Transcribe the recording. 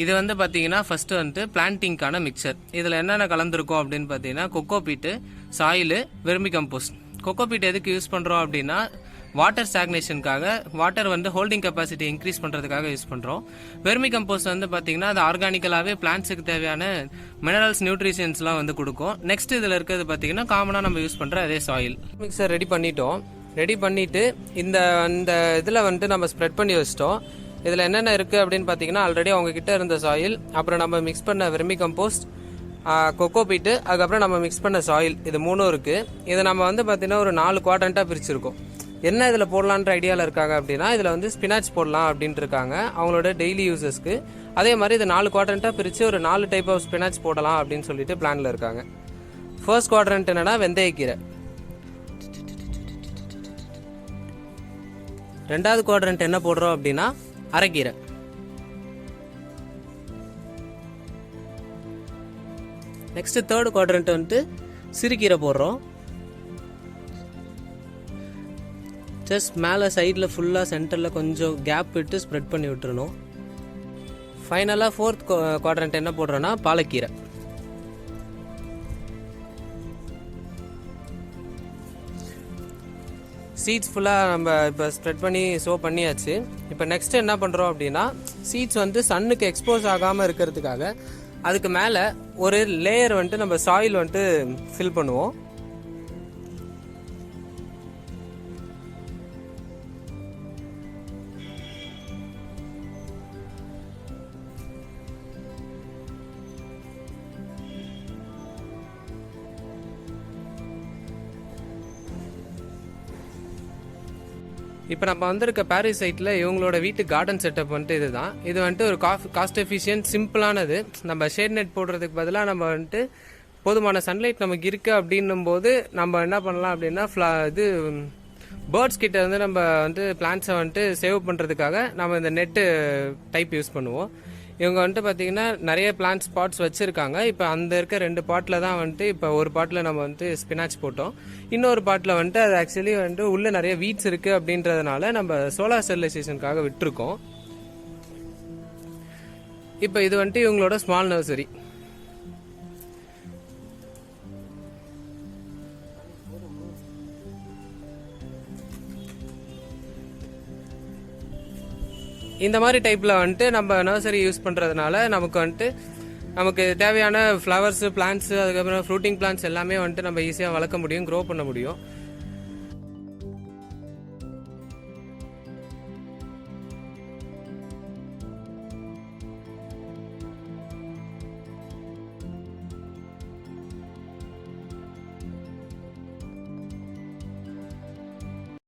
இது வந்து பார்த்தீங்கன்னா ஃபர்ஸ்ட் வந்து பிளான்டிங்கான மிக்சர். இதில் என்னென்ன கலந்துருக்கும் அப்படின்னு பார்த்தீங்கன்னா coco peat, soil, vermicompost. Coco peat எதுக்கு யூஸ் பண்ணுறோம் அப்படின்னா வாட்டர் ஸ்டாக்னேஷனுக்காக, வாட்டர் வந்து ஹோல்டிங் கெப்பாசிட்டி இன்க்ரீஸ் பண்ணுறதுக்காக யூஸ் பண்ணுறோம். வெர்மி கம்போஸ்ட் வந்து பார்த்தீங்கன்னா அது ஆர்கானிக்கலாகவே பிளான்ட்ஸுக்கு தேவையான மினரல்ஸ், நியூட்ரிஷன்ஸ்லாம் வந்து கொடுக்கும். நெக்ஸ்ட் இதில் இருக்கிறது பார்த்தீங்கன்னா காமனாக நம்ம யூஸ் பண்ணுற அதே சாயில். மிக்சர் ரெடி பண்ணிட்டோம். ரெடி பண்ணிவிட்டு இந்த இதில் வந்துட்டு நம்ம ஸ்ப்ரெட் பண்ணி வச்சிட்டோம். இதில் என்னென்ன இருக்குது அப்படின்னு பார்த்தீங்கன்னா ஆல்ரெடி அவங்கக்கிட்ட இருந்த சாயில், அப்புறம் நம்ம மிக்ஸ் பண்ண வெர்மி கம்போஸ்ட், கொக்கோ பீட்டு, அதுக்கப்புறம் நம்ம மிக்ஸ் பண்ண சாயில், இது மூணும் இருக்குது. இதை நம்ம வந்து பார்த்தீங்கன்னா ஒரு 4 குவாட்ரண்ட்டாக பிரிச்சிருக்கோம். என்ன இதில் போடலான்ற ஐடியாவில் இருக்காங்க அப்படின்னா இதில் வந்து ஸ்பினாச் போடலாம் அப்படின்ட்டு இருக்காங்க அவங்களோட டெய்லி யூசஸ்க்கு. அதே மாதிரி இது 4 குவாட்ரண்ட்டாக பிரித்து ஒரு 4 டைப் ஆஃப் ஸ்பினாச் போடலாம் அப்படின்னு சொல்லிட்டு பிளானில் இருக்காங்க. ஃபர்ஸ்ட் குவாட்ரண்ட் என்னன்னா வெந்தயக்கீரை. ரெண்டாவது குவாட்ரண்ட் என்ன போடுறோம் அப்படின்னா அரைக்கீரை. நெக்ஸ்ட் தேர்ட் குவாட்ரண்ட் வந்துட்டு சிறுகீரை போடுறோம். ஜஸ்ட் மேலே சைடில் ஃபுல்லாக சென்டரில் கொஞ்சம் கேப் விட்டு ஸ்ப்ரெட் பண்ணி விட்டுறணும். ஃபைனலாக ஃபோர்த் குவாட்ரண்ட் என்ன போடுறோன்னா பாலக்கீரை. சீட்ஸ் ஃபுல்லாக நம்ம இப்போ ஸ்ப்ரெட் பண்ணி சோ பண்ணியாச்சு. இப்போ நெக்ஸ்ட் என்ன பண்ணுறோம் அப்படின்னா சீட்ஸ் வந்து சன்னுக்கு எக்ஸ்போஸ் ஆகாமல் இருக்கிறதுக்காக அதுக்கு மேலே ஒரு லேயர் வந்துட்டு நம்ம சாயில் வந்துட்டு ஃபில் பண்ணுவோம். இப்போ நம்ம வந்திருக்க பாரிஸ் சைட்டில் இவங்களோட வீட்டு கார்டன் செட்டப் வந்துட்டு இதுதான். இது வந்துட்டு ஒரு காஸ்ட் எஃபிஷியன்ட் சிம்பிளானது. நம்ம ஷேட் நெட் போடுறதுக்கு பதிலாக நம்ம வந்துட்டு போதுமான சன்லைட் நமக்கு இருக்குது அப்படின்னும் போது நம்ம என்ன பண்ணலாம் அப்படின்னா இது பேர்ட்ஸ் கிட்ட இருந்து நம்ம வந்து பிளான்ட்ஸை வந்துட்டு சேவ் பண்ணுறதுக்காக நம்ம இந்த நெட்டு டைப் யூஸ் பண்ணுவோம். இவங்க வந்துட்டு பார்த்தீங்கன்னா நிறைய பிளான்ட் ஸ்பாட்ஸ் வச்சுருக்காங்க. இப்போ அந்த இருக்க 2 பாட்டில் தான் வந்துட்டு இப்போ ஒரு பாட்டில் நம்ம வந்துட்டு ஸ்பினாச் போட்டோம். இன்னொரு பாட்டில் வந்துட்டு அது ஆக்சுவலி வந்துட்டு உள்ளே நிறைய வீட்ஸ் இருக்குது அப்படின்றதுனால நம்ம சோலார் ஸ்டெரிலைசேஷனுக்காக விட்டுருக்கோம். இப்போ இது வந்துட்டு இவங்களோட ஸ்மால் நர்சரி. இந்த மாதிரி டைப்பில் வந்துட்டு நம்ம நர்சரி யூஸ் பண்ணுறதுனால நமக்கு தேவையான ஃப்ளவர்ஸு, பிளான்ட்ஸு, அதுக்கப்புறம் ஃப்ரூட்டிங் பிளான்ட்ஸ் எல்லாமே வந்துட்டு நம்ம ஈஸியாக வளர்க்க முடியும், க்ரோ பண்ண முடியும்.